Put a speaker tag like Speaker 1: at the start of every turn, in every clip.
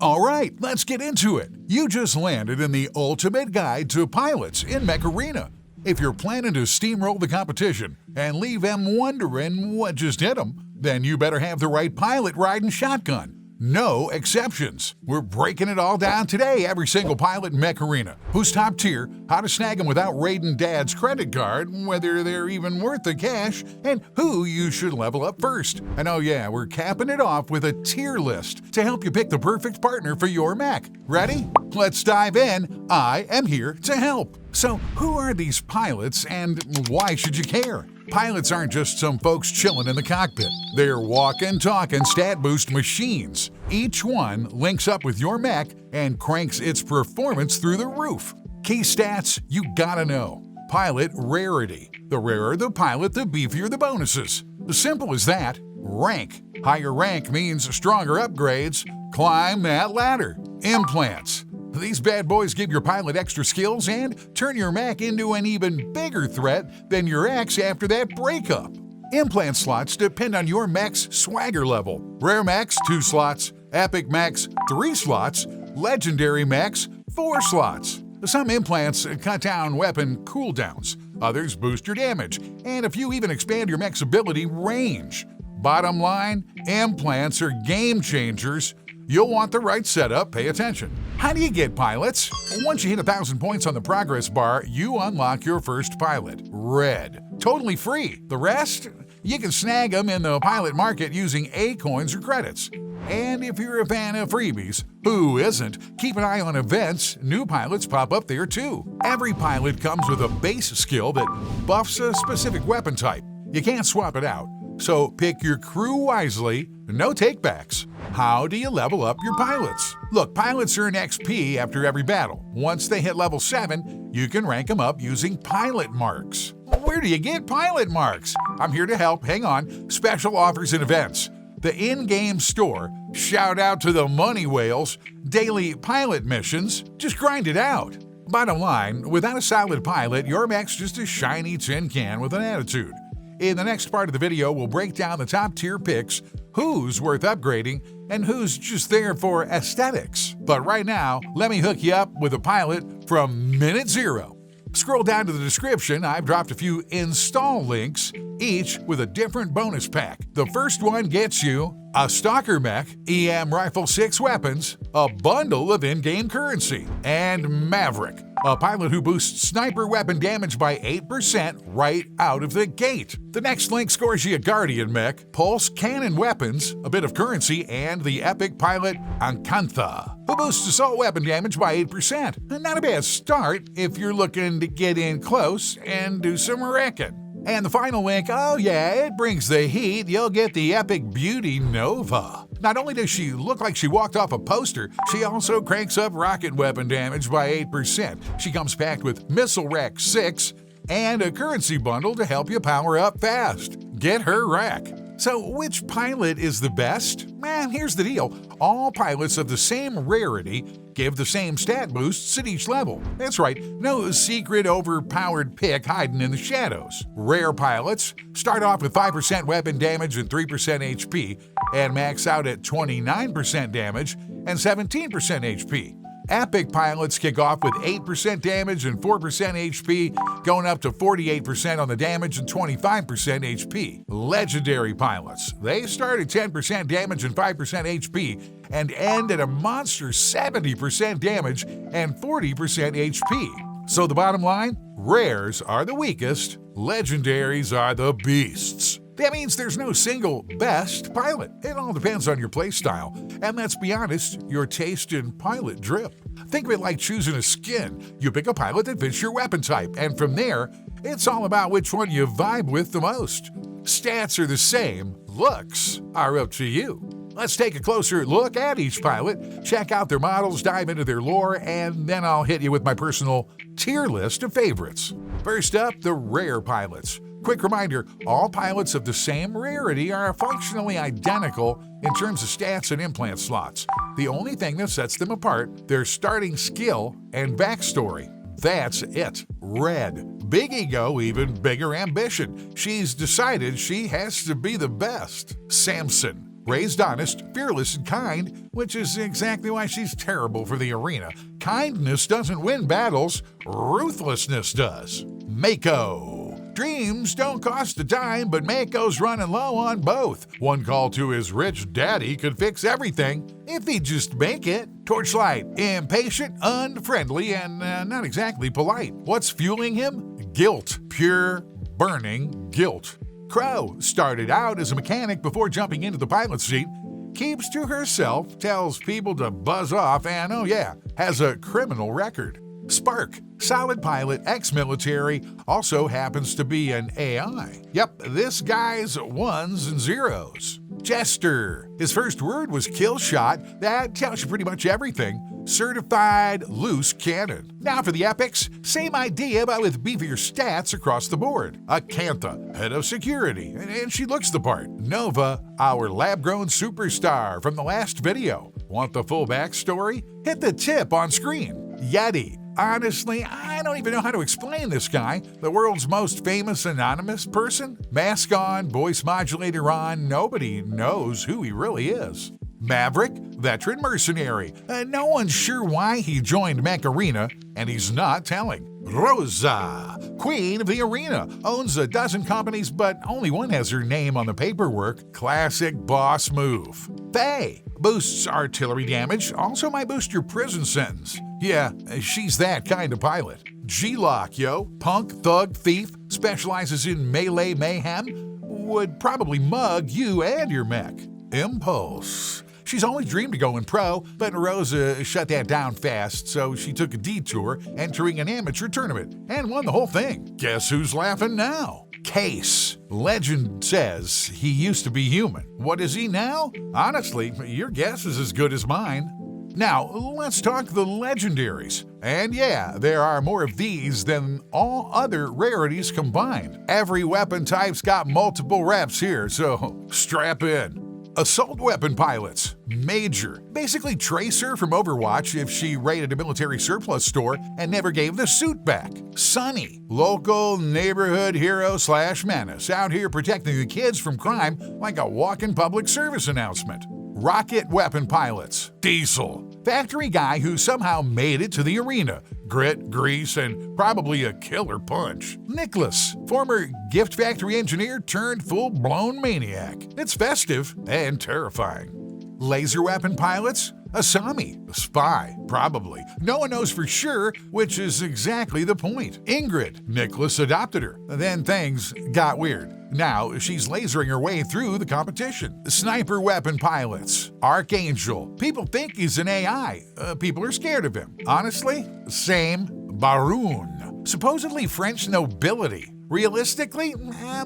Speaker 1: All right, let's get into it. You just landed in the ultimate guide to pilots in Mech Arena. If you're planning to steamroll the competition and leave them wondering what just hit them, then you better have the right pilot riding shotgun. No exceptions. We're breaking it all down today, every single pilot in Mech Arena. Who's top tier, how to snag them without raiding Dad's credit card, whether they're even worth the cash, and who you should level up first. And oh yeah, we're capping it off with a tier list to help you pick the perfect partner for your mech. Ready? Let's dive in. I am here to help. So, who are these pilots and why should you care? Pilots aren't just some folks chilling in the cockpit. They're walking, talking, stat boost machines. Each one links up with your mech and cranks its performance through the roof. Key stats you gotta know. Pilot rarity. The rarer the pilot, the beefier the bonuses. Simple as that. Rank. Higher rank means stronger upgrades. Climb that ladder. Implants. These bad boys give your pilot extra skills and turn your mech into an even bigger threat than your ex after that breakup. Implant slots depend on your mech's swagger level. Rare mechs, 2 slots. Epic mechs, 3 slots. Legendary mechs, 4 slots. Some implants cut down weapon cooldowns. Others boost your damage. And a few even expand your mech's ability range. Bottom line, implants are game changers. You'll want the right setup, pay attention. How do you get pilots? Once you hit 1,000 points on the progress bar, you unlock your first pilot, Red. Totally free. The rest? You can snag them in the pilot market using A coins or credits. And if you're a fan of freebies, who isn't? Keep an eye on events, new pilots pop up there too. Every pilot comes with a base skill that buffs a specific weapon type. You can't swap it out. So pick your crew wisely, no takebacks. How do you level up your pilots? Look, pilots earn XP after every battle. Once they hit level 7, you can rank them up using pilot marks. Where do you get pilot marks? I'm here to help. Hang on. Special offers and events. The in-game store. Shout out to the money whales. Daily pilot missions. Just grind it out. Bottom line, without a solid pilot, your mech's just a shiny tin can with an attitude. In the next part of the video, we'll break down the top tier picks, who's worth upgrading, and who's just there for aesthetics. But right now, let me hook you up with a pilot from minute 0. Scroll down to the description, I've dropped a few install links, each with a different bonus pack. The first one gets you a Stalker Mech, EM Rifle 6 weapons, a bundle of in-game currency, and Maverick, a pilot who boosts sniper weapon damage by 8% right out of the gate. The next link scores you a Guardian Mech, Pulse Cannon weapons, a bit of currency, and the epic pilot Ancantha, who boosts assault weapon damage by 8%. Not a bad start if you're looking to get in close and do some wrecking. And the final link, oh yeah, it brings the heat. You'll get the epic beauty Nova. Not only does she look like she walked off a poster, she also cranks up rocket weapon damage by 8%. She comes packed with Missile Rack 6 and a currency bundle to help you power up fast. Get her rack. So which pilot is the best? Here's the deal. All pilots of the same rarity give the same stat boosts at each level. That's right, no secret overpowered pick hiding in the shadows. Rare pilots start off with 5% weapon damage and 3% HP, and max out at 29% damage and 17% HP. Epic pilots kick off with 8% damage and 4% HP, going up to 48% on the damage and 25% HP. Legendary pilots, they start at 10% damage and 5% HP and end at a monster 70% damage and 40% HP. So the bottom line, rares are the weakest, legendaries are the beasts. That means there's no single best pilot. It all depends on your playstyle. And let's be honest, your taste in pilot drip. Think of it like choosing a skin. You pick a pilot that fits your weapon type, and from there, it's all about which one you vibe with the most. Stats are the same, looks are up to you. Let's take a closer look at each pilot, check out their models, dive into their lore, and then I'll hit you with my personal tier list of favorites. First up, the rare pilots. Quick reminder, all pilots of the same rarity are functionally identical in terms of stats and implant slots. The only thing that sets them apart, their starting skill and backstory. That's it. Red. Big ego, even bigger ambition. She's decided she has to be the best. Samson. Raised honest, fearless, and kind, which is exactly why she's terrible for the arena. Kindness doesn't win battles, ruthlessness does. Mako. Dreams don't cost a dime, but Mako's running low on both. One call to his rich daddy could fix everything if he'd just make it. Torchlight, impatient, unfriendly, and not exactly polite. What's fueling him? Guilt. Pure, burning guilt. Crow started out as a mechanic before jumping into the pilot seat. Keeps to herself, tells people to buzz off, and oh yeah, has a criminal record. Spark, solid pilot, ex-military, also happens to be an AI. Yep, this guy's ones and zeros. Jester, his first word was kill shot. That tells you pretty much everything. Certified loose cannon. Now for the epics, same idea but with beefier stats across the board. Acantha, head of security, and she looks the part. Nova, our lab-grown superstar from the last video. Want the full backstory? Hit the tip on screen. Yeti. Honestly, I don't even know how to explain this guy. The world's most famous anonymous person? Mask on, voice modulator on, nobody knows who he really is. Maverick, veteran mercenary. No one's sure why he joined Mech Arena, and he's not telling. Rosa, queen of the arena, owns a dozen companies, but only one has her name on the paperwork. Classic boss move. Faye, boosts artillery damage, also might boost your prison sentence. Yeah, she's that kind of pilot. G-Lock, yo, punk, thug, thief, specializes in melee mayhem, would probably mug you and your mech. Impulse. She's always dreamed of going pro, but Rosa shut that down fast, so she took a detour, entering an amateur tournament, and won the whole thing. Guess who's laughing now? Case. Legend says he used to be human. What is he now? Honestly, your guess is as good as mine. Now, let's talk the legendaries. And yeah, there are more of these than all other rarities combined. Every weapon type's got multiple reps here, so strap in. Assault weapon pilots. Major. Basically Tracer from Overwatch if she raided a military surplus store and never gave the suit back. Sunny. Local neighborhood hero / menace. Out here protecting the kids from crime like a walking public service announcement. Rocket weapon pilots. Diesel. Factory guy who somehow made it to the arena. Grit, grease, and probably a killer punch. Nicholas. Former gift factory engineer turned full-blown maniac. It's festive and terrifying. Laser weapon pilots. Asami. A spy. Probably. No one knows for sure, which is exactly the point. Ingrid. Nicholas adopted her. Then things got weird. Now, she's lasering her way through the competition. Sniper weapon pilots. Archangel. People think he's an AI. People are scared of him. Honestly, same. Baroon. Supposedly French nobility. Realistically,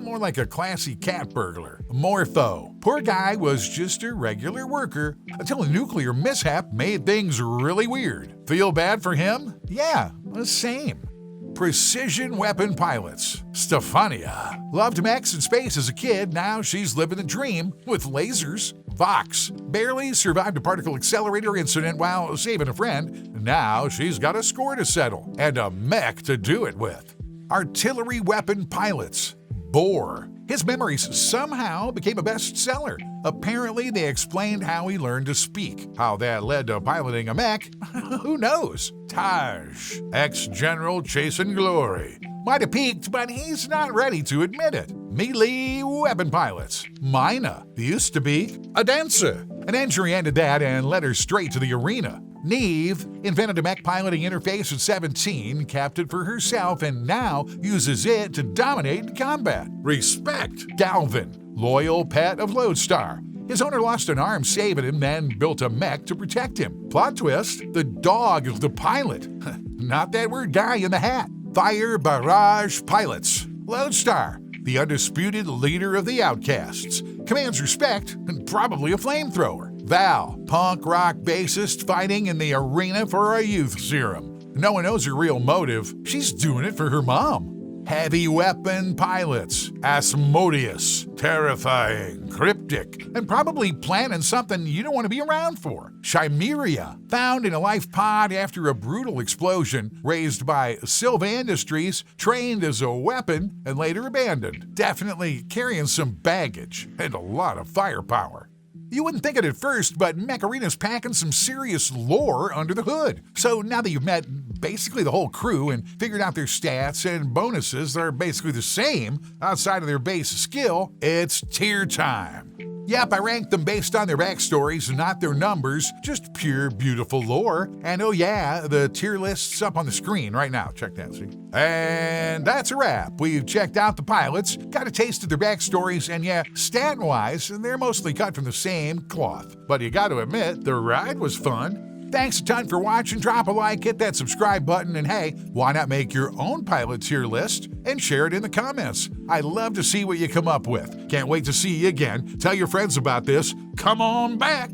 Speaker 1: more like a classy cat burglar. Morpho. Poor guy was just a regular worker until a nuclear mishap made things really weird. Feel bad for him? Yeah, same. Precision weapon pilots. Stefania. Loved mechs and space as a kid, now she's living the dream with lasers. Vox. Barely survived a particle accelerator incident while saving a friend. Now she's got a score to settle and a mech to do it with. Artillery weapon pilots. Boar. His memories somehow became a bestseller. Apparently, they explained how he learned to speak. How that led to piloting a mech, who knows? Taj. Ex-general chasing glory. Might have peaked, but he's not ready to admit it. Melee weapon pilots. Mina. Used to be a dancer. An injury ended that and led her straight to the arena. Neve invented a mech piloting interface at 17, kept it for herself, and now uses it to dominate combat. Respect. Galvin. Loyal pet of Lodestar. His owner lost an arm saving him, then built a mech to protect him. Plot twist, the dog is the pilot. Not that weird guy in the hat. Fire barrage pilots. Lodestar. The undisputed leader of the outcasts. Commands respect and probably a flamethrower. Val, punk rock bassist fighting in the arena for a youth serum. No one knows her real motive. She's doing it for her mom. Heavy weapon pilots. Asmodeus. Terrifying, cryptic, and probably planning something you don't want to be around for. Chimeria. Found in a life pod after a brutal explosion, raised by Silva Industries, trained as a weapon, and later abandoned. Definitely carrying some baggage and a lot of firepower. You wouldn't think it at first, but Mech Arena's packing some serious lore under the hood. So now that you've met basically the whole crew and figured out their stats and bonuses that are basically the same outside of their base skill, it's tier time. Yep, I ranked them based on their backstories and not their numbers, just pure beautiful lore. And oh yeah, the tier list's up on the screen right now. Check that, see? And that's a wrap. We've checked out the pilots, got a taste of their backstories, and yeah, stat-wise, they're mostly cut from the same cloth. But you gotta admit, the ride was fun. Thanks a ton for watching. Drop a like, hit that subscribe button, and hey, why not make your own pilot tier list and share it in the comments? I'd love to see what you come up with. Can't wait to see you again. Tell your friends about this. Come on back.